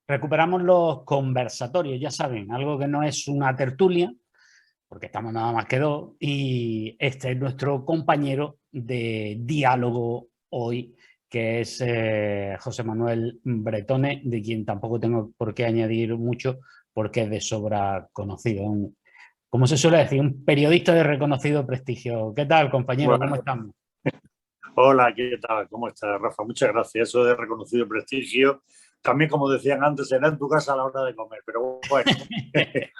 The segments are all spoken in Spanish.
Recuperamos los conversatorios, ya saben, algo que no es una tertulia, porque estamos nada más que dos, y este es nuestro compañero de diálogo hoy, que es José Manuel Bretone, de quien tampoco tengo por qué añadir mucho, porque es de sobra conocido. Como se suele decir, un periodista de reconocido prestigio. ¿Qué tal, compañero? ¿Cómo Bueno, estamos? hola, ¿qué tal? ¿Cómo estás, Rafa? Muchas gracias. Eso de reconocido prestigio, también como decían antes, será en tu casa a la hora de comer, pero bueno,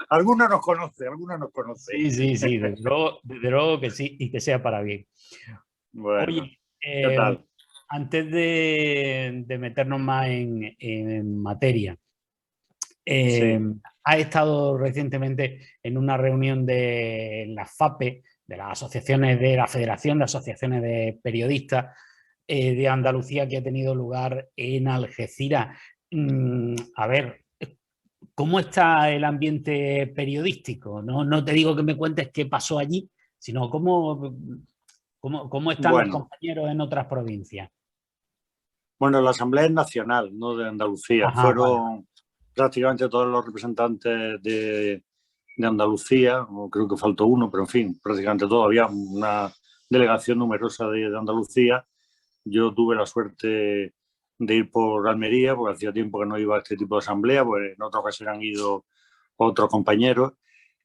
algunos nos conoce, algunos nos conoce. Sí, sí, sí, desde luego que sí, y que sea para bien. Bueno, Oye, ¿qué tal? antes de meternos más en materia, eh, Sí, ha estado recientemente en una reunión de la FAPE, de las asociaciones de la Federación de Asociaciones de Periodistas de Andalucía, que ha tenido lugar en Algeciras. A ver, ¿cómo está el ambiente periodístico? No, no te digo que me cuentes qué pasó allí, sino cómo están los bueno, compañeros en otras provincias. bueno, la Asamblea es nacional, no de Andalucía. Ajá, vale. Fueron prácticamente todos los representantes de Andalucía, o creo que faltó uno, pero en fin, prácticamente todo. Había una delegación numerosa de Andalucía. Yo tuve la suerte de ir por Almería, porque hacía tiempo que no iba a este tipo de asamblea, pues en otra ocasión han ido otros compañeros.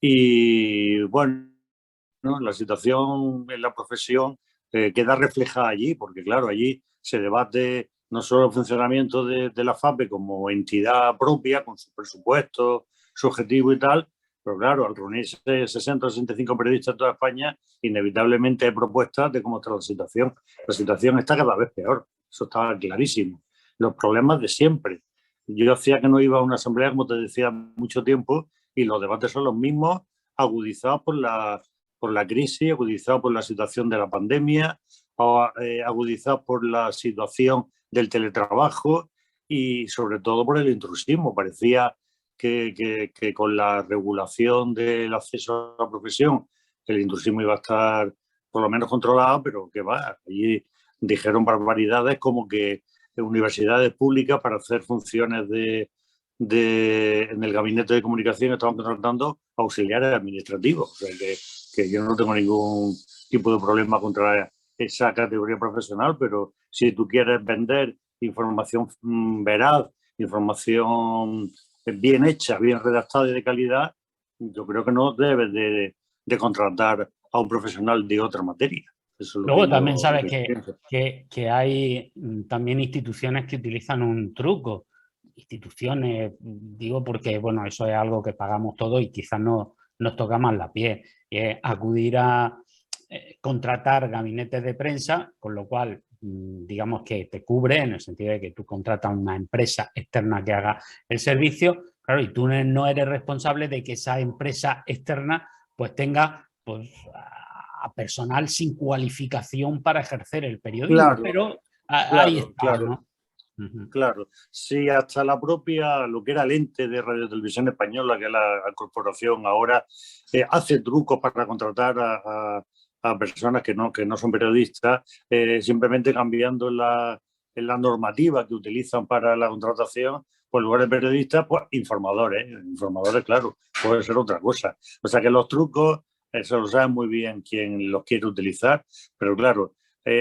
Y bueno, ¿no? La situación en la profesión queda reflejada allí, porque claro, allí se debate no solo el funcionamiento de la FAPE como entidad propia, con su presupuesto, su objetivo y tal, pero claro, al reunirse 60 o 65 periodistas de toda España, inevitablemente hay propuestas de cómo está la situación. La situación está cada vez peor, eso está clarísimo. Los problemas de siempre. Yo hacía que no iba a una asamblea, como te decía, mucho tiempo, y los debates son los mismos, agudizados por la crisis, agudizado por la situación de la pandemia, agudizado por la situación del teletrabajo y sobre todo por el intrusismo. Parecía que con la regulación del acceso a la profesión el intrusismo iba a estar por lo menos controlado, pero que va, allí dijeron barbaridades como que universidades públicas para hacer funciones en el gabinete de comunicación estaban contratando auxiliares administrativos. O sea que yo no tengo ningún tipo de problema contra esa categoría profesional, pero si tú quieres vender información veraz, información bien hecha, bien redactada y de calidad, yo creo que no debes de contratar a un profesional de otra materia. Eso es lo que Luego también yo, lo sabes que yo pienso. que hay también instituciones que utilizan un truco. Instituciones, digo porque, bueno, eso es algo que pagamos todos y quizás no nos toca más la piel. Y es acudir a contratar gabinetes de prensa, con lo cual, digamos que te cubre en el sentido de que tú contratas una empresa externa que haga el servicio, claro, y tú no eres responsable de que esa empresa externa pues tenga pues a personal sin cualificación para ejercer el periodismo, Claro, pero ahí claro, está, claro. ¿no? Uh -huh. Claro, sí, hasta la propia, lo que era el ente de Radio Televisión Española, que es la corporación ahora, hace trucos para contratar a personas que no son periodistas, simplemente cambiando en la normativa que utilizan para la contratación, pues en lugar de periodistas, pues informadores. Informadores, claro, puede ser otra cosa. O sea que los trucos, se lo sabe muy bien quien los quiere utilizar, pero claro,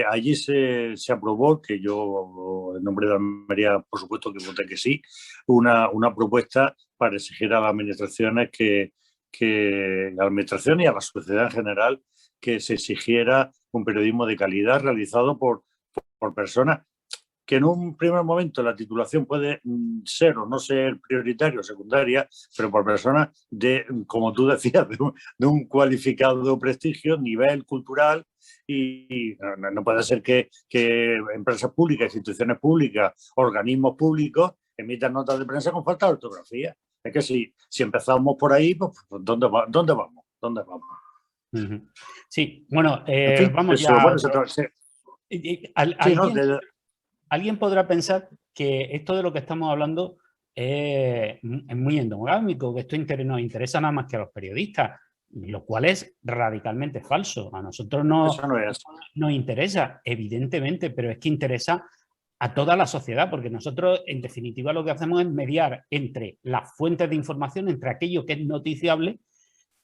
allí se aprobó, que yo en nombre de Almería, por supuesto que voté que sí, una propuesta para exigir a las administraciones que a la administración y a la sociedad en general que se exigiera un periodismo de calidad realizado por personas que en un primer momento la titulación puede ser o no ser prioritaria o secundaria, pero por personas de, como tú decías, de un cualificado prestigio, nivel cultural, y no puede ser que empresas públicas, instituciones públicas, organismos públicos emitan notas de prensa con falta de ortografía. Es que si empezamos por ahí, pues ¿dónde vamos? ¿Dónde vamos? Uh -huh. Sí, bueno, En fin, vamos ya eso, a bueno, otro. sí, ¿no? Alguien podrá pensar que esto de lo que estamos hablando es muy endogámico, que esto nos interesa nada más que a los periodistas, lo cual es radicalmente falso. A nosotros no Eso no es. nos interesa, evidentemente, pero es que interesa a toda la sociedad, porque nosotros, en definitiva, lo que hacemos es mediar entre las fuentes de información, entre aquello que es noticiable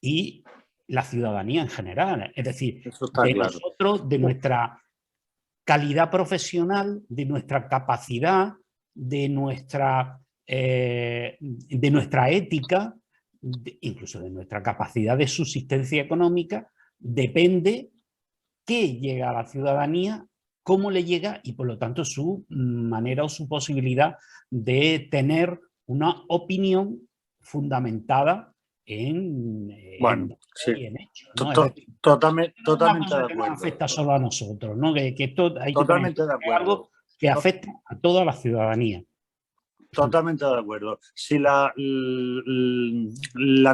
y la ciudadanía en general. Es decir, Eso está claro. nosotros, de nuestra calidad profesional, de nuestra capacidad, de nuestra ética, incluso de nuestra capacidad de subsistencia económica, depende qué llega a la ciudadanía, cómo le llega y, por lo tanto, su manera o su posibilidad de tener una opinión fundamentada en sí. y en hechos, ¿no? Totalmente no de que acuerdo. nos afecta solo a nosotros, ¿no? Que esto hay totalmente que de acuerdo. Es algo que afecta a toda la ciudadanía. Totalmente de acuerdo. Si la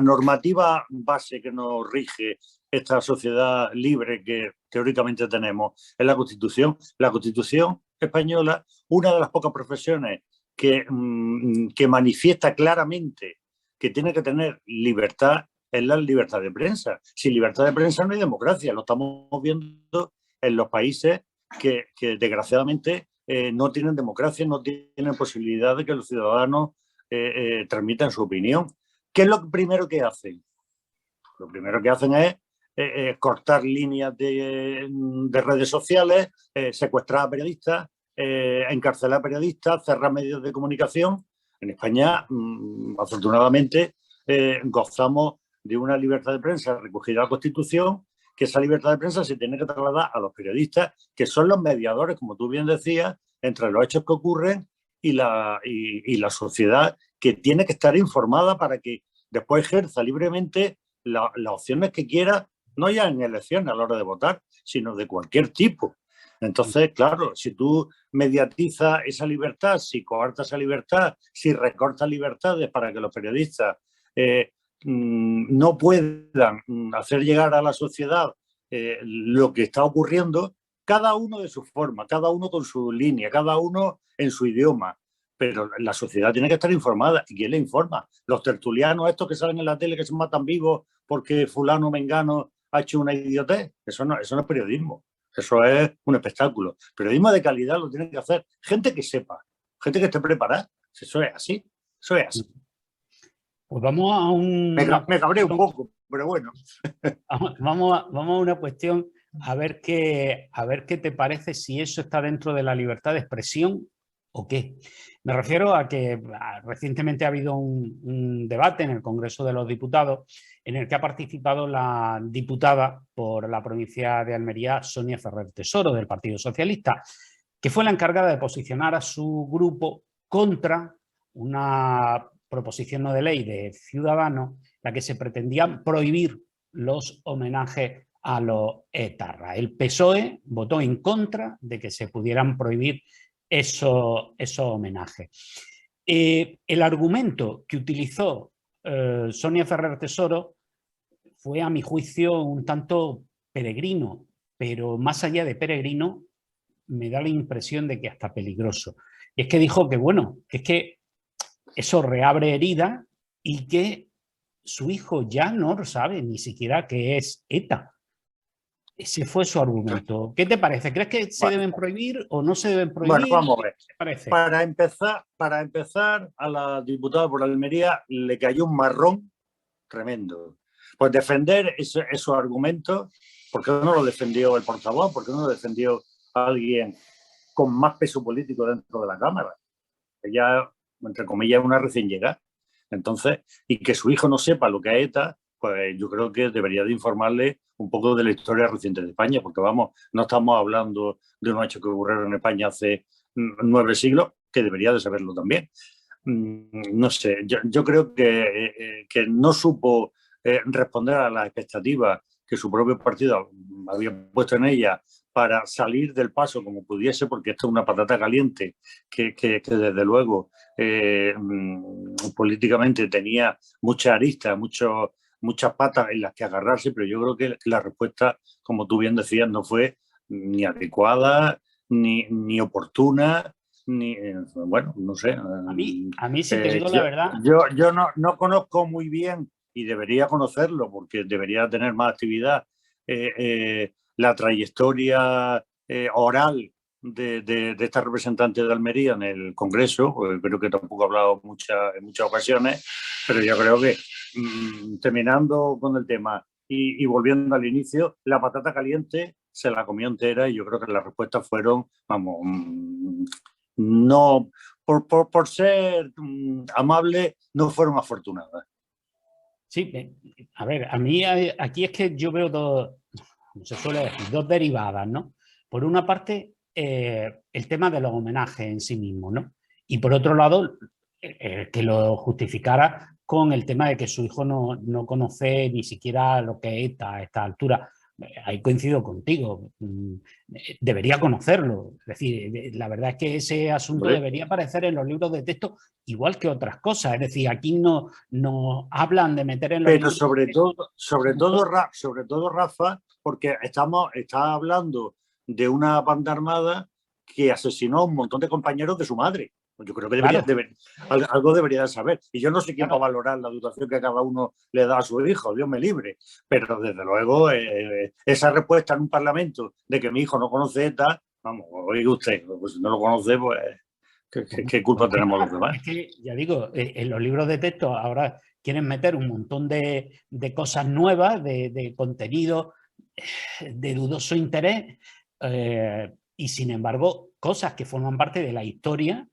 normativa base que nos rige esta sociedad libre que teóricamente tenemos es la Constitución española, una de las pocas profesiones que manifiesta claramente que tiene que tener libertad es la libertad de prensa. Sin libertad de prensa no hay democracia. Lo estamos viendo en los países que desgraciadamente no tienen democracia, no tienen posibilidad de que los ciudadanos transmitan su opinión. ¿Qué es lo primero que hacen? Lo primero que hacen es cortar líneas de redes sociales, secuestrar a periodistas, encarcelar a periodistas, cerrar medios de comunicación. En España, afortunadamente, gozamos de una libertad de prensa recogida en la Constitución, que esa libertad de prensa se tiene que trasladar a los periodistas, que son los mediadores, como tú bien decías, entre los hechos que ocurren y la sociedad, que tiene que estar informada para que después ejerza libremente las opciones que quiera, no ya en elecciones a la hora de votar, sino de cualquier tipo. Entonces, claro, si tú mediatizas esa libertad, si coartas esa libertad, si recortas libertades para que los periodistas no puedan hacer llegar a la sociedad lo que está ocurriendo, cada uno de su forma, cada uno con su línea, cada uno en su idioma. Pero la sociedad tiene que estar informada. ¿Y quién le informa? Los tertulianos estos que salen en la tele que se matan vivos porque fulano mengano ha hecho una idiotez. Eso no es periodismo. Eso es un espectáculo. Periodismo de calidad lo tiene que hacer gente que sepa, gente que esté preparada. Eso es así. Eso es así. Pues vamos a me cabré un poco, pero bueno. Vamos a una cuestión, a ver qué te parece, si eso está dentro de la libertad de expresión o qué. Me refiero a que recientemente ha habido un debate en el Congreso de los Diputados en el que ha participado la diputada por la provincia de Almería, Sonia Ferrer Tesoro, del Partido Socialista, que fue la encargada de posicionar a su grupo contra una proposición no de ley de Ciudadanos, la que se pretendía prohibir los homenajes a los etarras. El PSOE votó en contra de que se pudieran prohibir esos homenajes. El argumento que utilizó Sonia Ferrer Tesoro fue, a mi juicio, un tanto peregrino, pero más allá de peregrino, me da la impresión de que hasta peligroso. Y es que dijo que, bueno, que es que eso reabre heridas y que su hijo ya no sabe ni siquiera qué es ETA. Ese fue su argumento. ¿Qué te parece? ¿Crees que se deben prohibir o no se deben prohibir? Bueno, vamos a ver. ¿Qué te parece? Para empezar, a la diputada por Almería le cayó un marrón tremendo. Pues defender esos argumentos, ¿por qué no lo defendió el portavoz? ¿Por qué no lo defendió alguien con más peso político dentro de la Cámara? Ella, entre comillas, es una recién llegada. Entonces, y que su hijo no sepa lo que es ETA, pues yo creo que debería de informarle un poco de la historia reciente de España, porque vamos, no estamos hablando de unos hechos que ocurrieron en España hace 9 siglos, que debería de saberlo también. No sé, yo creo que no supo responder a las expectativas que su propio partido había puesto en ella para salir del paso como pudiese, porque esto es una patata caliente que desde luego políticamente tenía muchas aristas, muchas patas en las que agarrarse, pero yo creo que la respuesta, como tú bien decías, no fue ni adecuada, ni oportuna, ni, bueno, no sé. A mí si te digo la verdad. Yo no conozco muy bien, y debería conocerlo porque debería tener más actividad, la trayectoria oral de esta representante de Almería en el Congreso, porque creo que tampoco ha hablado en muchas ocasiones, pero yo creo que terminando con el tema y volviendo al inicio, la patata caliente se la comió entera y yo creo que las respuestas fueron, vamos, no, por ser amable, no fueron afortunadas. Sí, a ver, a mí aquí es que yo veo dos, como se suele decir, dos derivadas, ¿no? Por una parte, el tema de los homenajes en sí mismos, ¿no? Y por otro lado, que lo justificara con el tema de que su hijo no conoce ni siquiera lo que es ETA a esta altura. Ahí coincido contigo, debería conocerlo. Es decir, la verdad es que ese asunto debería aparecer en los libros de texto igual que otras cosas. Es decir, aquí no hablan de meter en los Pero libros sobre todo, Rafa, porque está hablando de una banda armada que asesinó a un montón de compañeros de su madre. Yo creo que algo debería de saber. Y yo no sé quién va a valorar la educación que cada uno le da a su hijo, Dios me libre. Pero desde luego, esa respuesta en un parlamento de que mi hijo no conoce ETA, vamos, oiga usted, pues si no lo conoce, pues ¿qué culpa tenemos los demás? Es que, ya digo, en los libros de texto ahora quieren meter un montón de cosas nuevas, de contenido de dudoso interés, y sin embargo, cosas que forman parte de la historia,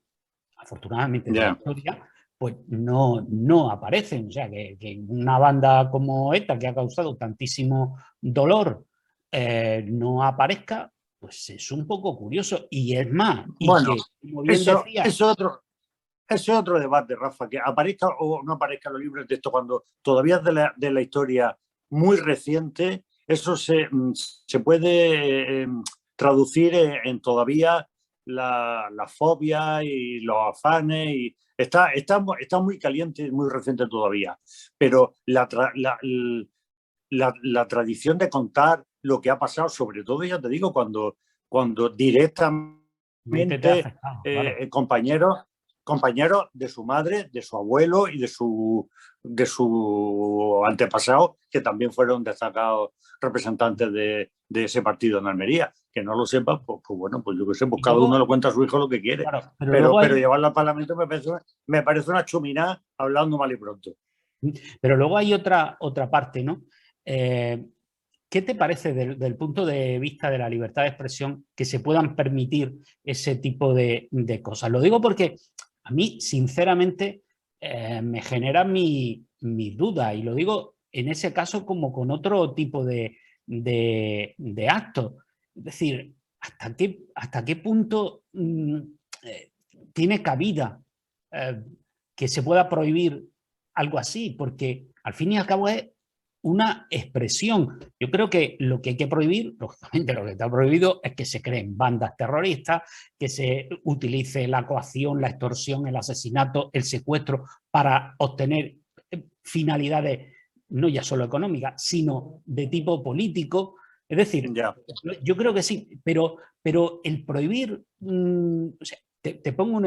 afortunadamente de la historia, pues no aparecen. O sea, que una banda como esta, que ha causado tantísimo dolor, no aparezca, pues es un poco curioso. Y es más, bueno, como bien decía, eso es otro debate, Rafa, que aparezca o no aparezca en los libros de texto cuando todavía es de la historia muy reciente, eso se puede traducir en todavía la fobia y los afanes. Y está muy caliente, muy reciente todavía. Pero la tradición de contar lo que ha pasado, sobre todo, ya te digo, cuando directamente compañeros de su madre, de su abuelo y de su antepasado, que también fueron destacados representantes de ese partido en Almería. Que no lo sepa, pues bueno, pues yo qué sé, pues cada uno le cuenta a su hijo lo que quiere. Claro, pero llevarlo al Parlamento me parece una chuminada, hablando mal y pronto. Pero luego hay otra parte, ¿no? ¿Qué te parece del punto de vista de la libertad de expresión que se puedan permitir ese tipo de cosas? Lo digo porque a mí, sinceramente, me genera mis dudas, y lo digo en ese caso como con otro tipo de actos. Es decir, ¿hasta qué punto tiene cabida que se pueda prohibir algo así? Porque al fin y al cabo es una expresión. Yo creo que lo que hay que prohibir, lógicamente lo que está prohibido es que se creen bandas terroristas, que se utilice la coacción, la extorsión, el asesinato, el secuestro para obtener finalidades no ya solo económicas, sino de tipo político. Es decir, yo creo que sí, pero el prohibir, o sea, te pongo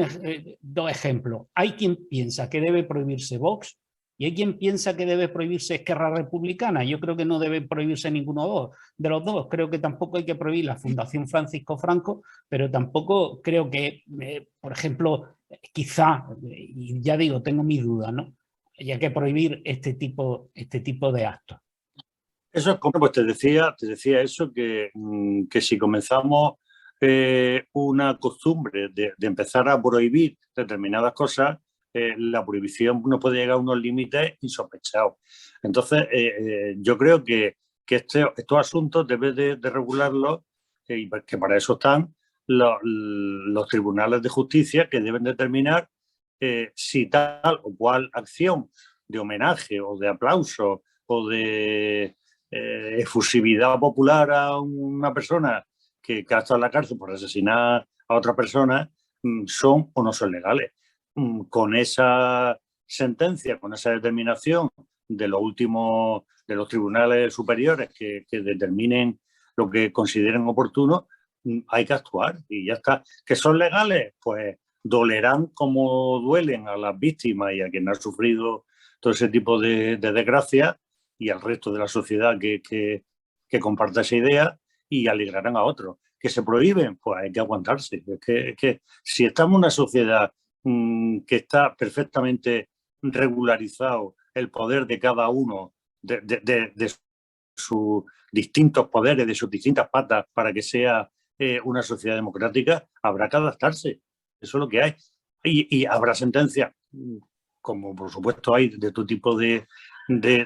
dos ejemplos. Hay quien piensa que debe prohibirse Vox y hay quien piensa que debe prohibirse Esquerra Republicana. Yo creo que no debe prohibirse ninguno de los dos. Creo que tampoco hay que prohibir la Fundación Francisco Franco, pero tampoco creo que, por ejemplo, quizá, y ya digo, tengo mis dudas, ¿no? Hay que prohibir este tipo de actos. Eso es como, pues te decía eso, que si comenzamos una costumbre de empezar a prohibir determinadas cosas, la prohibición no puede llegar a unos límites insospechados. Entonces, yo creo que estos asuntos deben de regularlos, y que para eso están los tribunales de justicia, que deben determinar si tal o cual acción de homenaje o de aplauso o de efusividad popular a una persona que ha estado en la cárcel por asesinar a otra persona son o no son legales. Con esa sentencia, con esa determinación de los tribunales superiores que determinen lo que consideren oportuno, hay que actuar y ya está. ¿Que son legales? Pues dolerán como duelen a las víctimas y a quien ha sufrido todo ese tipo de desgracias y al resto de la sociedad que comparta esa idea, y alegrarán a otros. ¿Que se prohíben? Pues hay que aguantarse. Es que si estamos en una sociedad que está perfectamente regularizado el poder de cada uno, de sus distintos poderes, de sus distintas patas, para que sea una sociedad democrática, habrá que adaptarse. Eso es lo que hay. Y habrá sentencias, como por supuesto hay de todo tipo de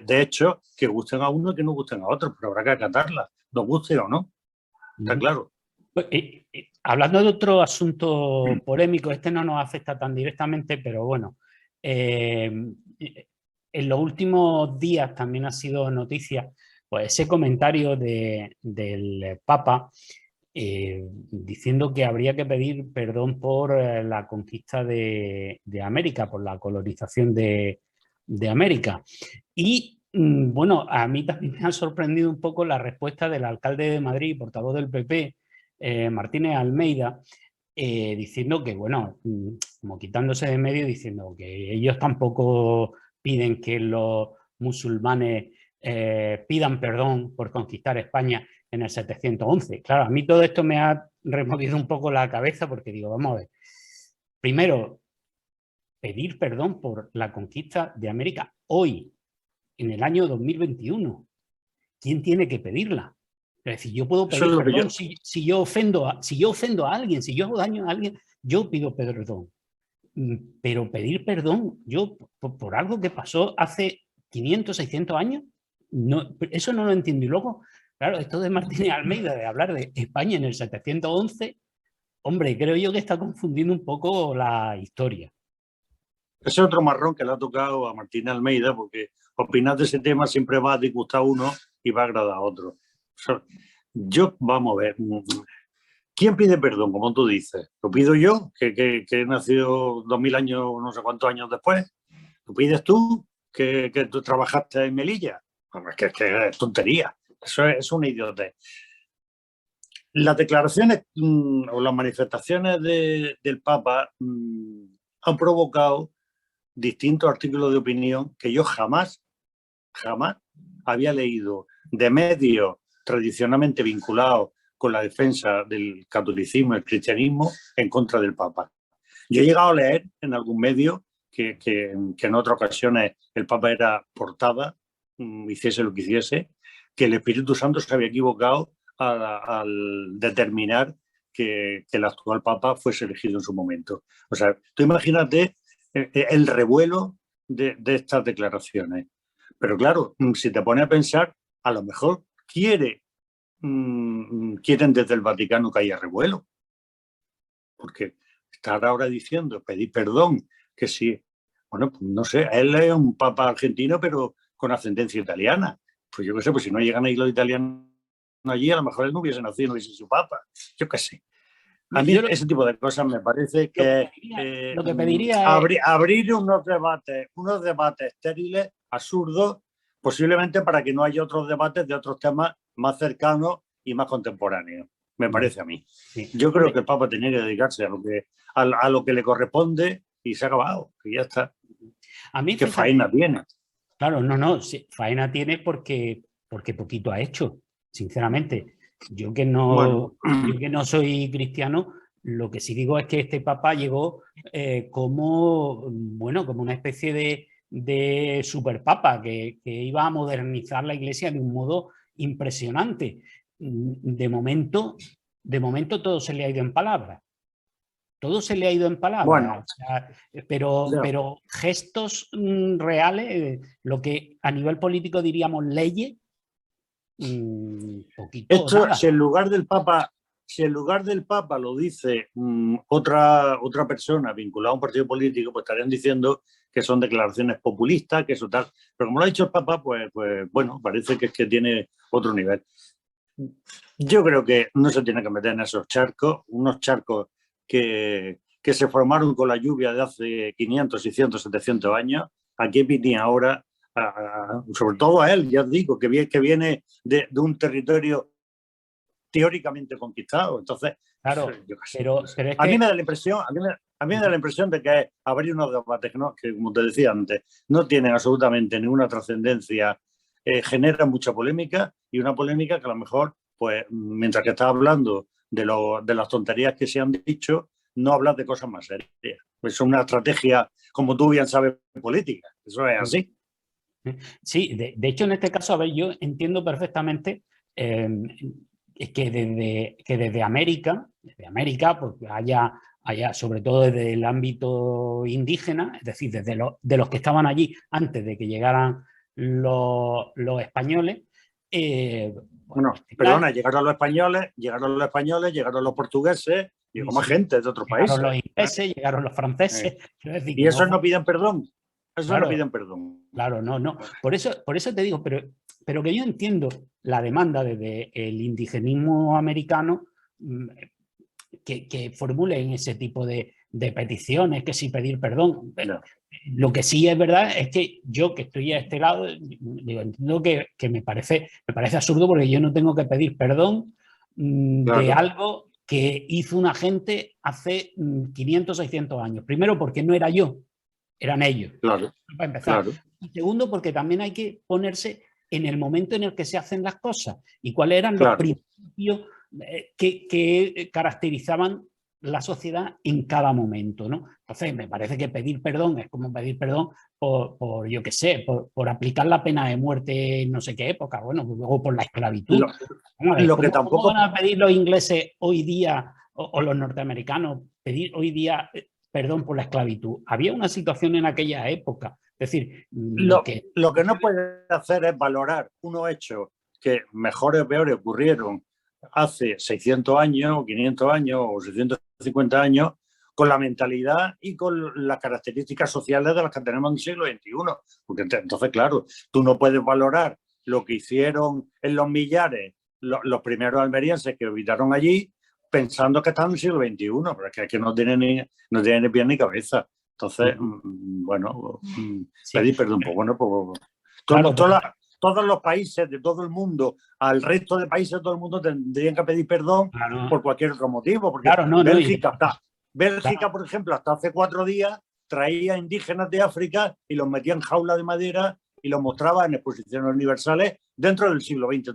hechos, que gusten a uno y que no gusten a otros, pero habrá que acatarlas, nos guste o no. Está claro. Hablando de otro asunto polémico, este no nos afecta tan directamente, pero bueno, en los últimos días también ha sido noticia pues ese comentario del Papa diciendo que habría que pedir perdón por la conquista de América, por la colonización de América. Y bueno, a mí también me ha sorprendido un poco la respuesta del alcalde de Madrid, portavoz del PP, Martínez Almeida, diciendo que, bueno, como quitándose de medio, diciendo que ellos tampoco piden que los musulmanes pidan perdón por conquistar España en el 711. Claro, a mí todo esto me ha removido un poco la cabeza porque digo, vamos a ver, primero, pedir perdón por la conquista de América hoy, en el año 2021. ¿Quién tiene que pedirla? Es decir, yo puedo pedir perdón si yo ofendo a alguien, si yo hago daño a alguien, yo pido perdón. Pero pedir perdón, yo por algo que pasó hace 500, 600 años, no, eso no lo entiendo. Y luego, claro, esto de Martínez Almeida, de hablar de España en el 711, hombre, creo yo que está confundiendo un poco la historia. Ese es otro marrón que le ha tocado a Martínez Almeida, porque opinar de ese tema siempre va a disgustar a uno y va a agradar a otro. Vamos a ver, ¿quién pide perdón, como tú dices? ¿Lo pido yo, que he nacido 2000 años, no sé cuántos años después? ¿Lo pides tú, que tú trabajaste en Melilla? Bueno, es que es tontería, eso es una idiotez. Las declaraciones o las manifestaciones del Papa han provocado distintos artículos de opinión que yo jamás había leído de medios tradicionalmente vinculados con la defensa del catolicismo y el cristianismo en contra del Papa. Yo he llegado a leer en algún medio que en otras ocasiones el Papa era portada, hiciese lo que hiciese, que el Espíritu Santo se había equivocado al determinar que el actual Papa fuese elegido en su momento. O sea, tú imagínate el revuelo de estas declaraciones. Pero claro, si te pones a pensar, a lo mejor quieren desde el Vaticano que haya revuelo. Porque estar ahora diciendo, pedir perdón, que sí, bueno, pues no sé, él es un papa argentino, pero con ascendencia italiana. Pues yo qué sé, pues si no llegan ahí los italianos allí, a lo mejor él no hubiese nacido, no hubiese sido papa. Yo qué sé. A mí ese tipo de cosas me parece que lo que pediría abrir unos debates estériles, absurdos, posiblemente para que no haya otros debates de otros temas más cercanos y más contemporáneos. Me parece a mí. Sí. Yo creo que el Papa tenía que dedicarse a lo que le corresponde y se ha acabado, que ya está. A mí, ¿qué faena tiene? Claro, no, sí, faena tiene porque poquito ha hecho, sinceramente. Yo que no soy cristiano, lo que sí digo es que este Papa llegó como una especie de superpapa que iba a modernizar la Iglesia de un modo impresionante. De momento todo se le ha ido en palabras. Todo se le ha ido en palabras, bueno, pero gestos reales, lo que a nivel político diríamos leyes, poquito. Esto, nada. Si en lugar del Papa lo dice otra persona vinculada a un partido político, pues estarían diciendo que son declaraciones populistas, que eso tal. Pero como lo ha dicho el Papa, pues bueno, parece que es que tiene otro nivel. Yo creo que no se tiene que meter en esos charcos, unos charcos que se formaron con la lluvia de hace 500, 600, 700 años. Aquí viene ahora, sobre todo a él, ya os digo, que viene de un territorio teóricamente conquistado. Entonces, claro, pero es que... a mí me da la impresión, a mí me da la impresión de que habría unos debates que, como te decía antes, no tienen absolutamente ninguna trascendencia, generan mucha polémica, y una polémica que a lo mejor pues mientras que estás hablando de las tonterías que se han dicho, no hablas de cosas más serias. Pues es una estrategia, como tú bien sabes, política. Eso es así. Sí, de hecho, en este caso, a ver, yo entiendo perfectamente que desde América, pues haya, sobre todo desde el ámbito indígena, es decir, de los que estaban allí antes de que llegaran los españoles. Bueno, perdona, llegaron los españoles, llegaron los portugueses, llegó más gente de otros países. Llegaron los ingleses, llegaron los franceses. Y esos no piden perdón. Esos no piden perdón. Claro, no. Por eso te digo, pero que yo entiendo la demanda desde el indigenismo americano que formulen ese tipo de peticiones, que si pedir perdón. No. Lo que sí es verdad es que yo, que estoy a este lado, digo, entiendo que me parece absurdo, porque yo no tengo que pedir perdón de algo que hizo una gente hace 500, 600 años. Primero, porque no era yo, eran ellos. Claro. Para empezar. Claro. Y segundo, porque también hay que ponerse en el momento en el que se hacen las cosas y cuáles eran los principios que caracterizaban la sociedad en cada momento, ¿no? Entonces, me parece que pedir perdón es como pedir perdón por yo qué sé, por aplicar la pena de muerte en no sé qué época, bueno, luego por la esclavitud. ¿Cómo van a pedir los ingleses hoy día o los norteamericanos pedir hoy día perdón por la esclavitud? Había una situación en aquella época. Es decir, lo que no puede hacer es valorar unos hechos que mejores o peores ocurrieron hace 600 años, o 500 años, o 650 años, con la mentalidad y con las características sociales de las que tenemos en el siglo XXI. Porque entonces, claro, tú no puedes valorar lo que hicieron en los millares los primeros almerienses que habitaron allí pensando que están en el siglo XXI, pero es que no tienen ni pie ni cabeza. Entonces, bueno, pedir perdón, pues bueno, pues claro, todos los países de todo el mundo, al resto de países de todo el mundo tendrían que pedir perdón por cualquier otro motivo, porque Bélgica, por ejemplo, hasta hace 4 días traía indígenas de África y los metía en jaulas de madera y los mostraba en exposiciones universales dentro del siglo XX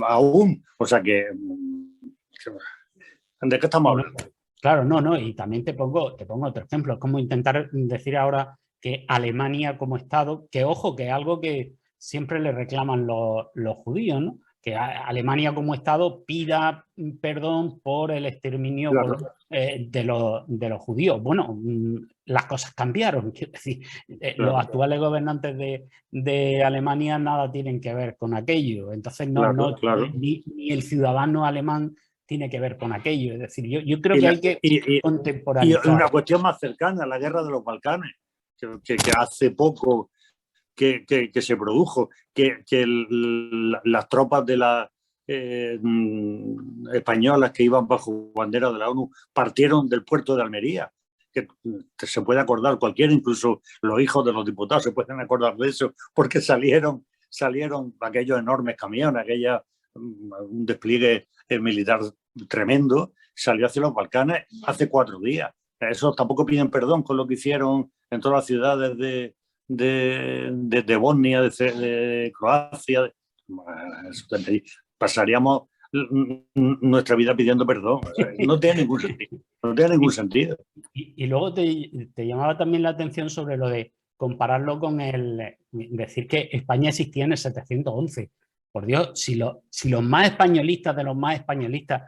aún. O sea que, ¿de qué estamos hablando? Claro, no, y también te pongo otro ejemplo. Es como intentar decir ahora que Alemania como Estado, que ojo, que es algo que siempre le reclaman los judíos, ¿no? Que Alemania como Estado pida perdón por el exterminio de los judíos. Bueno, las cosas cambiaron. Quiero decir, los actuales gobernantes de Alemania nada tienen que ver con aquello. Entonces, ni el ciudadano alemán tiene que ver con aquello. Es decir, yo creo que hay que contemporizar. Y una cuestión más cercana, la guerra de los Balcanes, que hace poco que se produjo, que las tropas de las españolas que iban bajo bandera de la ONU partieron del puerto de Almería, que se puede acordar cualquiera, incluso los hijos de los diputados se pueden acordar de eso, porque salieron aquellos enormes camiones, un despliegue militar tremendo, salió hacia los Balcanes hace 4 días. Eso tampoco piden perdón con lo que hicieron en todas las ciudades de Bosnia, de Croacia. Pasaríamos nuestra vida pidiendo perdón. O sea, no tiene ningún sentido. No tiene ningún sentido. Y luego te llamaba también la atención sobre lo de compararlo con decir que España existía en el 711. Por Dios, si los más españolistas de los más españolistas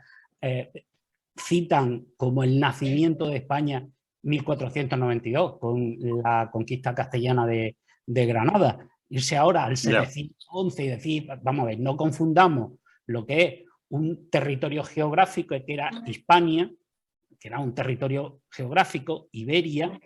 citan como el nacimiento de España 1492, con la conquista castellana de Granada, irse ahora al 711 y decir, vamos a ver, no confundamos lo que es un territorio geográfico que era Hispania, que era un territorio geográfico, Iberia,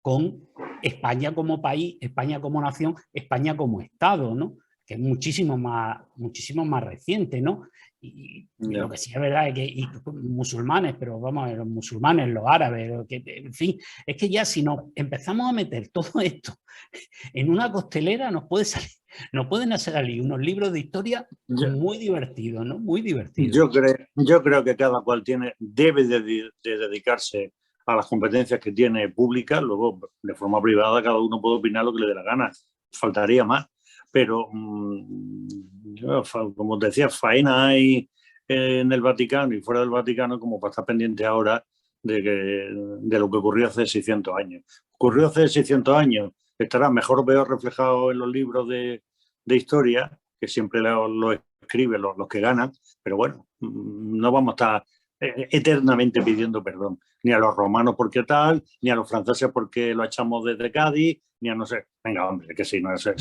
con España como país, España como nación, España como Estado, ¿no? Que es muchísimo más reciente, ¿no? Y lo que sí es verdad es que musulmanes, pero vamos a ver, los musulmanes, los árabes, en fin, es que ya si nos empezamos a meter todo esto en una costelera nos pueden salir unos libros de historia muy divertidos, ¿no? Muy divertidos. Yo creo que cada cual debe de dedicarse a las competencias que tiene públicas, luego de forma privada cada uno puede opinar lo que le dé la gana, faltaría más. pero como te decía, faena hay en el Vaticano y fuera del Vaticano como para estar pendiente ahora de lo que ocurrió hace 600 años. Ocurrió hace 600 años, estará mejor o peor reflejado en los libros de historia, que siempre lo escriben los que ganan, pero bueno, no vamos a estar eternamente pidiendo perdón, ni a los romanos porque tal, ni a los franceses porque lo echamos desde Cádiz, ni a no sé, venga hombre, que sí, no, eso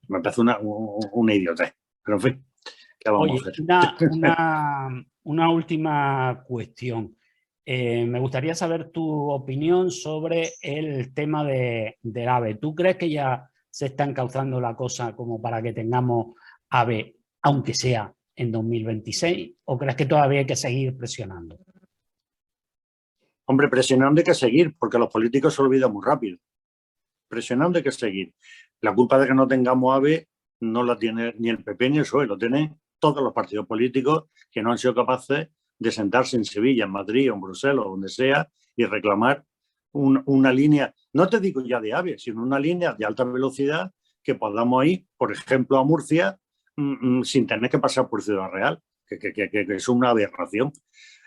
me parece una idiotez, pero en fin, ¿qué vamos Oye, a hacer? una última cuestión. Me gustaría saber tu opinión sobre el tema del AVE. ¿Tú crees que ya se está encauzando la cosa como para que tengamos AVE, aunque sea en 2026, o crees que todavía hay que seguir presionando? Hombre, presionando hay que seguir, porque los políticos se olvidan muy rápido. Presionando hay que seguir. La culpa de que no tengamos AVE no la tiene ni el PP ni el PSOE, lo tienen todos los partidos políticos que no han sido capaces de sentarse en Sevilla, en Madrid o en Bruselas o donde sea y reclamar una línea, no te digo ya de AVE, sino una línea de alta velocidad que podamos ir, por ejemplo, a Murcia sin tener que pasar por Ciudad Real, que es una aberración.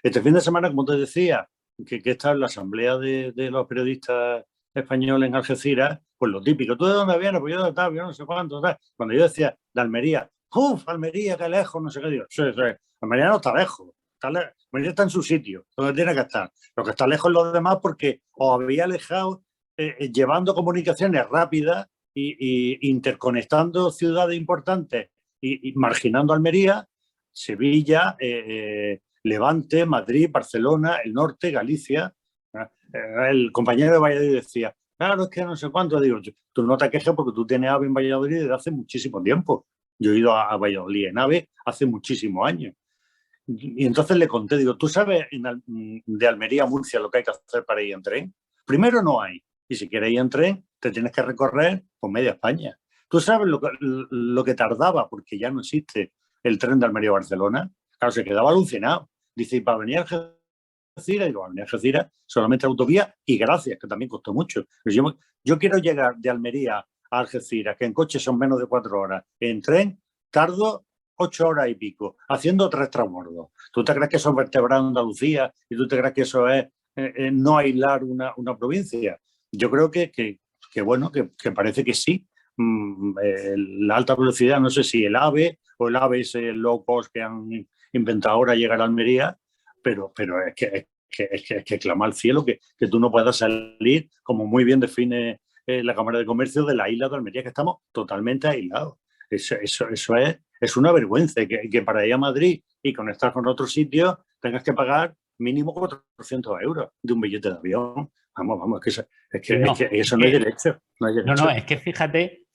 Este fin de semana, como te decía, que está en la asamblea de los periodistas españoles en Algeciras, pues lo típico, ¿tú de dónde vienes? Pues yo de tal, yo no sé cuánto, tal. Cuando yo decía de Almería, ¡uf! Almería, qué lejos, no sé qué digo. Sí, sí. Almería no está lejos, Almería está en su sitio, donde tiene que estar. Lo que está lejos es los demás porque os había alejado llevando comunicaciones rápidas y interconectando ciudades importantes y marginando Almería, Sevilla, Levante, Madrid, Barcelona, el norte, Galicia. El compañero de Valladolid decía, claro, es que no sé cuánto. Digo, tú no te quejes porque tú tienes AVE en Valladolid desde hace muchísimo tiempo. Yo he ido a Valladolid en AVE hace muchísimos años. Y entonces le conté, digo, ¿tú sabes de Almería a Murcia lo que hay que hacer para ir en tren? Primero no hay. Y si quieres ir en tren, te tienes que recorrer por media España. ¿Tú sabes lo que tardaba? Porque ya no existe el tren de Almería a Barcelona. Claro, se quedaba alucinado. Dice, ¿y para venir a Algeciras? Digo, a venir a Algeciras solamente autovía y gracias, que también costó mucho. Pero yo quiero llegar de Almería a Algeciras, que en coche son menos de 4 horas. En tren tardo 8 horas y pico, haciendo 3 transbordos. ¿Tú te crees que eso es vertebrar Andalucía y tú te crees que eso es no aislar una provincia? Yo creo que bueno, que parece que sí. La alta velocidad, no sé si el AVE o el AVE es el low cost que han inventado ahora llegar a Almería, pero es que clama al cielo que tú no puedas salir, como muy bien define la Cámara de Comercio, de la isla de Almería, que estamos totalmente aislados. Eso es una vergüenza, que para ir a Madrid y conectar con otros sitios tengas que pagar mínimo 400 euros de un billete de avión. Vamos, es que eso no hay derecho. No, es que fíjate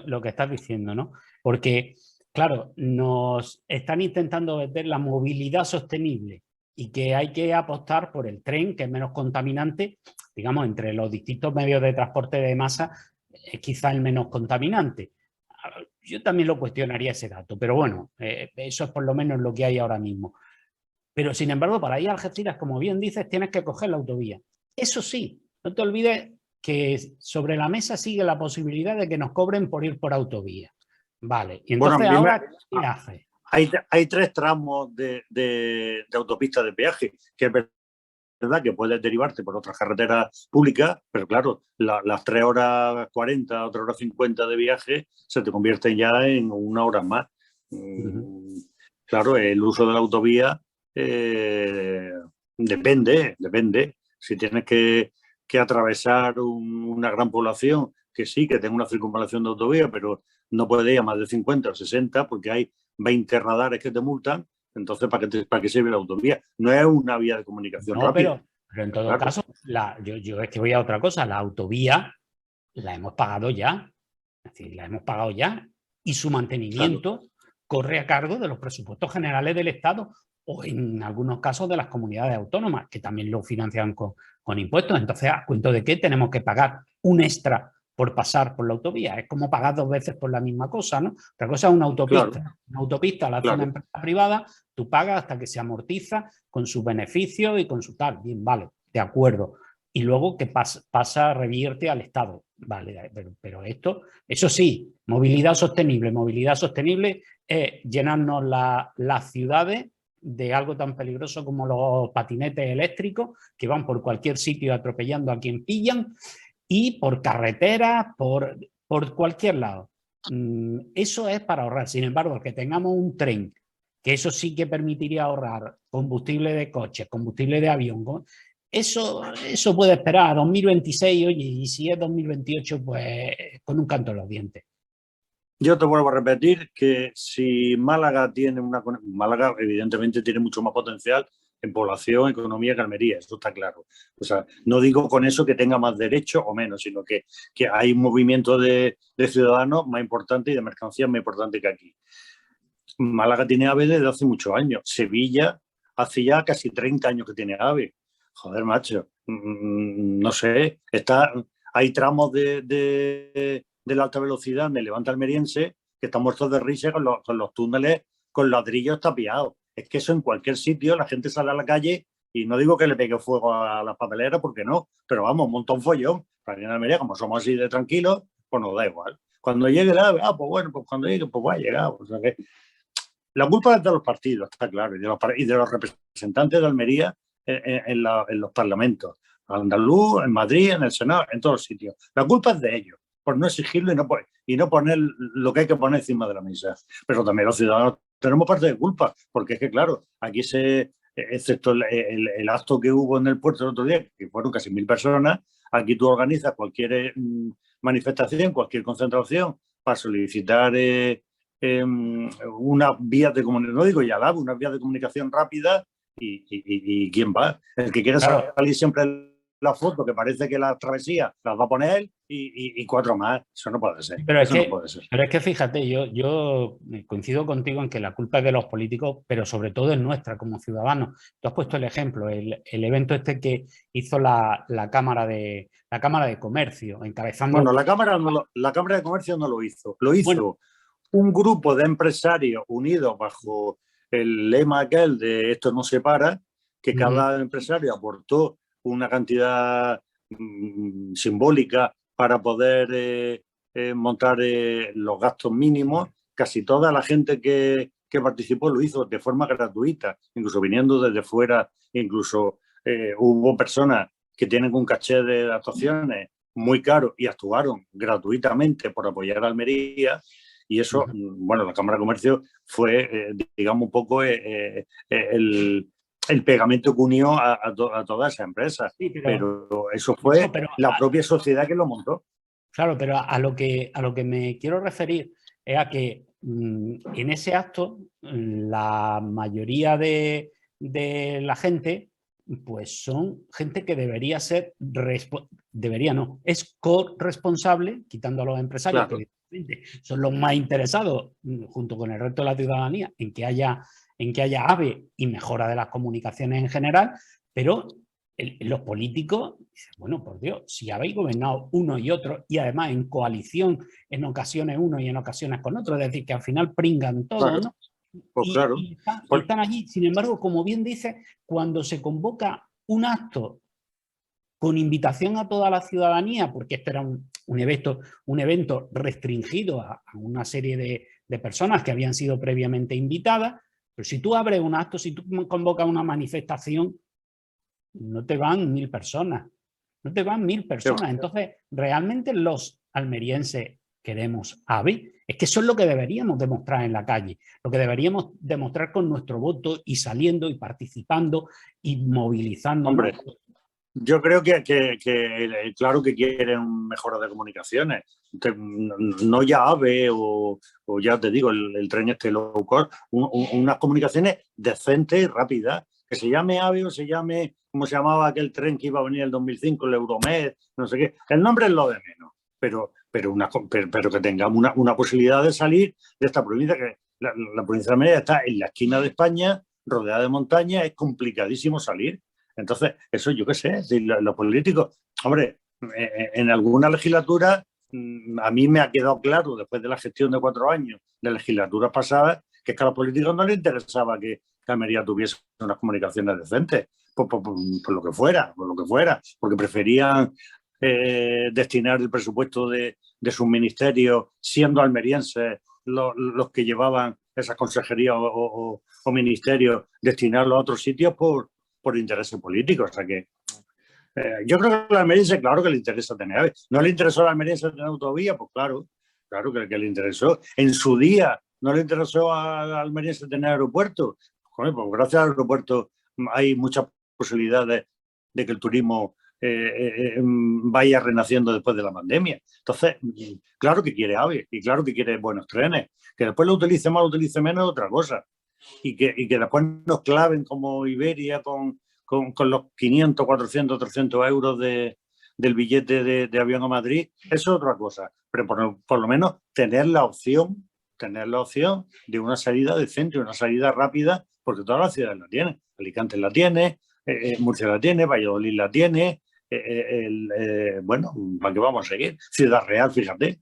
lo que estás diciendo, ¿no? Porque, claro, nos están intentando vender la movilidad sostenible y que hay que apostar por el tren, que es menos contaminante, digamos, entre los distintos medios de transporte de masa, es quizá el menos contaminante. Yo también lo cuestionaría ese dato, pero bueno, eso es por lo menos lo que hay ahora mismo. Pero sin embargo, para ir a Algeciras, como bien dices, tienes que coger la autovía. Eso sí, no te olvides que sobre la mesa sigue la posibilidad de que nos cobren por ir por autovía. Vale, y entonces bueno, ahora, ¿qué hace? Hay 3 tramos de autopista de peaje, que es verdad que puedes derivarte por otras carreteras públicas, pero claro, las 3 horas 40, 3 horas 50 de viaje se te convierten ya en 1 hora más. Claro, el uso de la autovía depende. Si tienes que atravesar una gran población, que sí, que tenga una circunvalación de autovía, pero no puede ir a más de 50 o 60 porque hay 20 radares que te multan. Entonces, ¿para qué sirve la autovía? No es una vía de comunicación rápida. Pero en todo caso, yo es que voy a otra cosa. La autovía la hemos pagado ya. Es decir, la hemos pagado ya y su mantenimiento corre a cargo de los presupuestos generales del Estado o en algunos casos de las comunidades autónomas, que también lo financian con impuestos. Entonces, ¿a cuento de qué tenemos que pagar un extra por pasar por la autovía? Es como pagar 2 veces por la misma cosa, ¿no? Otra cosa es una autopista. Claro. Una autopista la hace una empresa privada, tú pagas hasta que se amortiza con sus beneficios y con su tal. Bien, vale, de acuerdo. y luego que pasa, revierte al Estado. Vale, pero esto, eso sí, movilidad sostenible es llenarnos las ciudades de algo tan peligroso como los patinetes eléctricos que van por cualquier sitio atropellando a quien pillan y por carreteras, por cualquier lado. Eso es para ahorrar. Sin embargo, que tengamos un tren, que eso sí que permitiría ahorrar combustible de coche, combustible de avión, eso puede esperar a 2026, oye, y si es 2028, pues con un canto en los dientes. Yo te vuelvo a repetir que si Málaga tiene Málaga evidentemente tiene mucho más potencial en población, economía que Almería, eso está claro. O sea, no digo con eso que tenga más derechos o menos, sino que hay un movimiento de ciudadanos más importante y de mercancías más importante que aquí. Málaga tiene AVE desde hace muchos años. Sevilla hace ya casi 30 años que tiene AVE. Joder, macho, no sé, hay tramos de la alta velocidad en el Levante almeriense que están muertos de risa con los túneles con ladrillos tapiados. Es que eso en cualquier sitio, la gente sale a la calle y no digo que le pegue fuego a las papeleras, porque no, pero vamos, un montón follón. Para ir a Almería, como somos así de tranquilos, pues nos da igual. Cuando llegue el AVE, pues bueno, pues cuando llegue, pues va a llegar. O sea que la culpa es de los partidos, está claro, y de los representantes de Almería en los parlamentos, andaluz, en Madrid, en el Senado, en todos los sitios. La culpa es de ellos, por no exigirlo y no poner lo que hay que poner encima de la mesa. Pero también los ciudadanos tenemos parte de culpa, porque es que, claro, aquí excepto el acto que hubo en el puerto el otro día, que fueron casi 1000 personas, aquí tú organizas cualquier manifestación, cualquier concentración para solicitar unas vías de comunicación, no digo ya unas vías de comunicación rápidas y ¿quién va? El que quiere salir siempre la foto, que parece que la travesía las va a poner él y 4 más. Eso no puede ser. Pero eso no puede ser. Pero es que fíjate, yo coincido contigo en que la culpa es de los políticos, pero sobre todo es nuestra como ciudadanos. Tú has puesto el ejemplo, el evento este que hizo la Cámara de Comercio, encabezando... Bueno, la Cámara de Comercio no lo hizo. Lo hizo un grupo de empresarios unidos bajo el lema aquel de esto no se para, que cada empresario aportó una cantidad simbólica para poder montar los gastos mínimos. Casi toda la gente que participó lo hizo de forma gratuita, incluso viniendo desde fuera, incluso hubo personas que tienen un caché de actuaciones muy caro y actuaron gratuitamente por apoyar a Almería. Y eso, bueno, la Cámara de Comercio fue, digamos, un poco el pegamento que unió a todas esas empresas. Sí, pero eso fue la propia sociedad que lo montó. Claro, pero a lo que me quiero referir es a que en ese acto la mayoría de la gente pues son gente que debería ser, es corresponsable, quitando a los empresarios, claro, que son los más interesados, junto con el resto de la ciudadanía, en que haya AVE y mejora de las comunicaciones en general, pero los políticos dicen, bueno, por Dios, si habéis gobernado uno y otro, y además en coalición, en ocasiones uno y en ocasiones con otro, es decir, que al final pringan todos, claro, ¿no? Pues claro. Y están allí. Sin embargo, como bien dice, cuando se convoca un acto con invitación a toda la ciudadanía, porque este era un evento restringido a una serie de personas que habían sido previamente invitadas, pero si tú abres un acto, si tú convocas una manifestación, no te van 1000 personas, no te van 1000 personas. Entonces, realmente los almerienses queremos AVE. Es que eso es lo que deberíamos demostrar en la calle, lo que deberíamos demostrar con nuestro voto y saliendo y participando y movilizando. Hombre, yo creo que claro que quieren mejoras de comunicaciones. No ya AVE o ya te digo, el tren este low cost, unas comunicaciones decentes y rápidas. Que se llame AVE o se llame, como se llamaba aquel tren que iba a venir en el 2005, el Euromed, no sé qué. El nombre es lo de menos, pero que tengamos una posibilidad de salir de esta provincia, que la provincia de Almería está en la esquina de España, rodeada de montañas, es complicadísimo salir. Entonces, eso yo qué sé, si los políticos, hombre, en alguna legislatura, a mí me ha quedado claro, después de la gestión de 4 años de legislaturas pasadas, que es que a los políticos no les interesaba que Almería tuviese unas comunicaciones decentes, por lo que fuera, porque preferían destinar el presupuesto de sus ministerios, siendo almerienses los que llevaban esas consejerías o ministerios, destinarlo a otros sitios por intereses políticos. O sea que yo creo que a la almeriense, claro que le interesa tener aves. ¿No le interesó a la almeriense tener autovía? Pues claro que le interesó. En su día, ¿no le interesó a la almeriense tener aeropuerto? Pues gracias al aeropuerto hay muchas posibilidades de que el turismo vaya renaciendo después de la pandemia. Entonces, claro que quiere AVE y claro que quiere buenos trenes. Que después lo utilice más, lo utilice menos, otra cosa. Y que después nos claven como Iberia con los 500, 400, 300 euros del billete de avión a Madrid, eso es otra cosa. Pero por lo menos tener la opción de una salida decente, una salida rápida, porque todas las ciudades la tienen. Alicante la tiene, Murcia la tiene, Valladolid la tiene. Bueno, ¿para qué vamos a seguir? Ciudad Real, fíjate.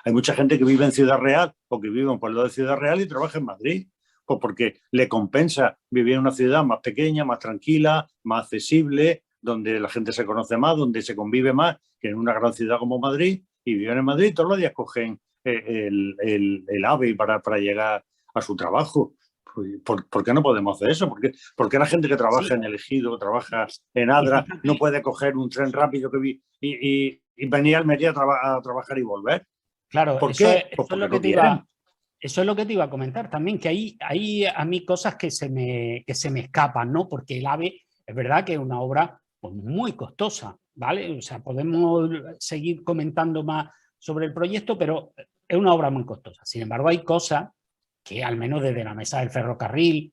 Hay mucha gente que vive en Ciudad Real o que vive en un pueblo de Ciudad Real y trabaja en Madrid. Pues porque le compensa vivir en una ciudad más pequeña, más tranquila, más accesible, donde la gente se conoce más, donde se convive más que en una gran ciudad como Madrid, y viven en Madrid todos los días cogen el AVE para llegar a su trabajo. ¿Por qué no podemos hacer eso? ¿Por qué la gente que trabaja en El Ejido, trabaja en Adra, no puede coger un tren rápido y venir a Almería a trabajar y volver? Claro, ¿Por qué? Eso es lo que te iba, eso es lo que te iba a comentar también, que hay a mí cosas que se me escapan, ¿no? Porque el AVE es verdad que es una obra pues, muy costosa, ¿vale? O sea, podemos seguir comentando más sobre el proyecto, pero es una obra muy costosa. Sin embargo, hay cosas que al menos desde la mesa del ferrocarril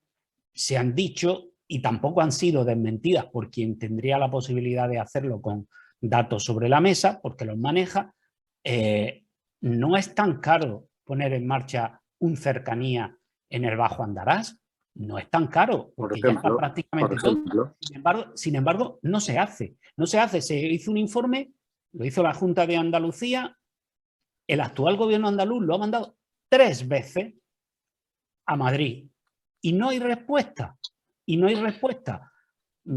se han dicho y tampoco han sido desmentidas por quien tendría la posibilidad de hacerlo con datos sobre la mesa, porque los maneja. No es tan caro poner en marcha un cercanía en el Bajo Andarás, no es tan caro, porque ya está prácticamente todo. Sin embargo, no se hace. No se hace. Se hizo un informe, lo hizo la Junta de Andalucía, el actual gobierno andaluz lo ha mandado 3 veces a Madrid y no hay respuesta. Y no hay respuesta.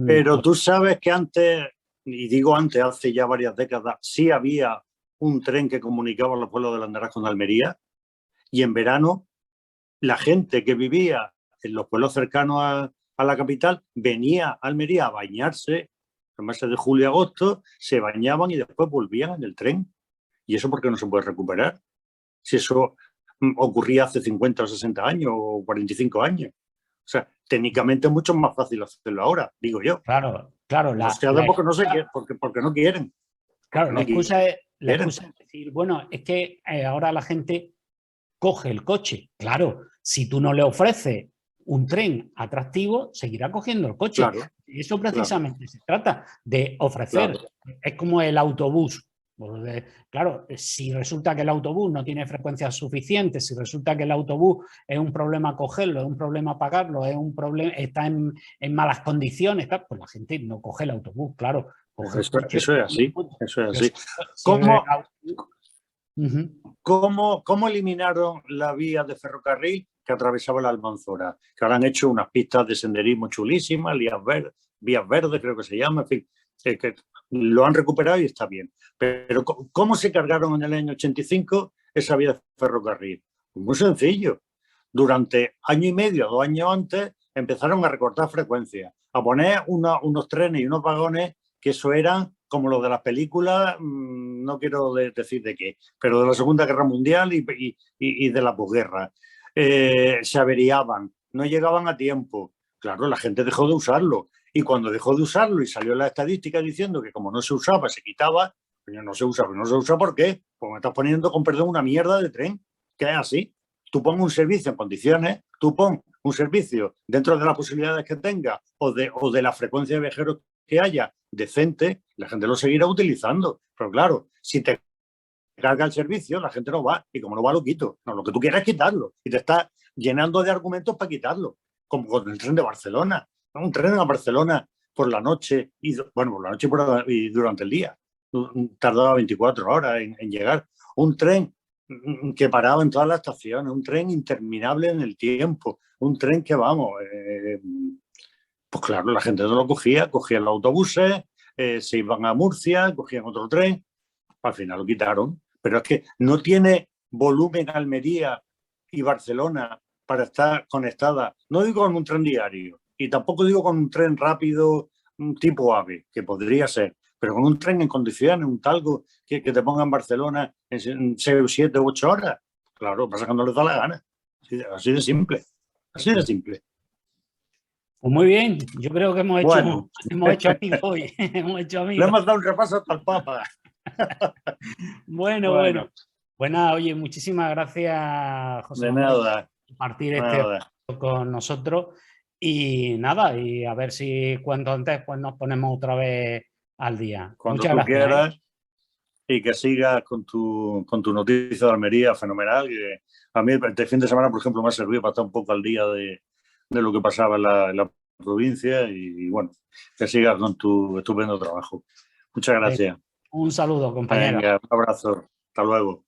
Pero tú sabes que antes, y digo antes, hace ya varias décadas, sí había un tren que comunicaba los pueblos del Andarás con Almería, y en verano la gente que vivía en los pueblos cercanos a la capital venía a Almería a bañarse en los meses de julio y agosto, se bañaban y después volvían en el tren. ¿Y eso por qué no se puede recuperar? Si eso ocurría hace 50 o 60 años o 45 años. O sea, técnicamente es mucho más fácil hacerlo ahora, digo yo. Claro. Porque no quieren. Claro, la excusa es decir, bueno, es que ahora la gente coge el coche. Claro, si tú no le ofreces un tren atractivo, seguirá cogiendo el coche. Claro, eso precisamente se trata de ofrecer. Claro. Es como el autobús. Claro, si resulta que el autobús no tiene frecuencias suficientes, si resulta que el autobús es un problema cogerlo, es un problema pagarlo, es un problema, está en malas condiciones, pues la gente no coge el autobús, claro. Eso es así. ¿Cómo eliminaron la vía de ferrocarril que atravesaba la Almanzora? Que ahora han hecho unas pistas de senderismo chulísimas, vías verdes creo que se llama, en fin, que lo han recuperado y está bien. Pero ¿cómo se cargaron en el año 85 esa vía de ferrocarril? Muy sencillo. Durante año y medio, 2 años antes, empezaron a recortar frecuencias, a poner unos trenes y unos vagones que eso eran como los de las películas, no quiero decir de qué, pero de la Segunda Guerra Mundial y de la posguerra. Se averiaban, no llegaban a tiempo. Claro, la gente dejó de usarlo. Y cuando dejó de usarlo y salió la estadística diciendo que como no se usaba, se quitaba, pues no se usa. ¿No se usa por qué? Pues me estás poniendo, con perdón, una mierda de tren, que es así. Tú pon un servicio en condiciones, tú pon un servicio dentro de las posibilidades que tenga o de la frecuencia de viajeros que haya decente, la gente lo seguirá utilizando. Pero claro, si te carga el servicio, la gente no va. Y como no va, lo quito. No, lo que tú quieres es quitarlo. Y te estás llenando de argumentos para quitarlo. Como con el tren de Barcelona. Un tren a Barcelona por la noche, por la noche y durante el día. Tardaba 24 horas en llegar. Un tren que paraba en todas las estaciones, un tren interminable en el tiempo, un tren que, vamos, pues claro, la gente no lo cogía, cogían los autobuses, se iban a Murcia, cogían otro tren, al final lo quitaron, pero es que no tiene volumen Almería y Barcelona para estar conectada, no digo con un tren diario, y tampoco digo con un tren rápido tipo AVE, que podría ser, pero con un tren en condiciones, un talgo que te ponga en Barcelona en 6, 7, 8 horas. Claro, pasa que no les da la gana. Así de simple. Así de simple. Pues muy bien, yo creo que Bueno, hemos hecho amigos hoy. Hemos hecho le amigos. hemos dado un repaso hasta el Papa. Bueno, bueno. Pues nada, oye, muchísimas gracias, José De Manuel, nada. por compartir Nada. este con nosotros. Y nada, y a ver si cuanto antes pues nos ponemos otra vez al día. Cuando Muchas tú gracias. quieras y que sigas con tu noticia de Almería, fenomenal. Que a mí este fin de semana, por ejemplo, me ha servido para estar un poco al día de lo que pasaba en la provincia y bueno, que sigas con tu estupendo trabajo. Muchas gracias. Un saludo, compañero. Venga, un abrazo. Hasta luego.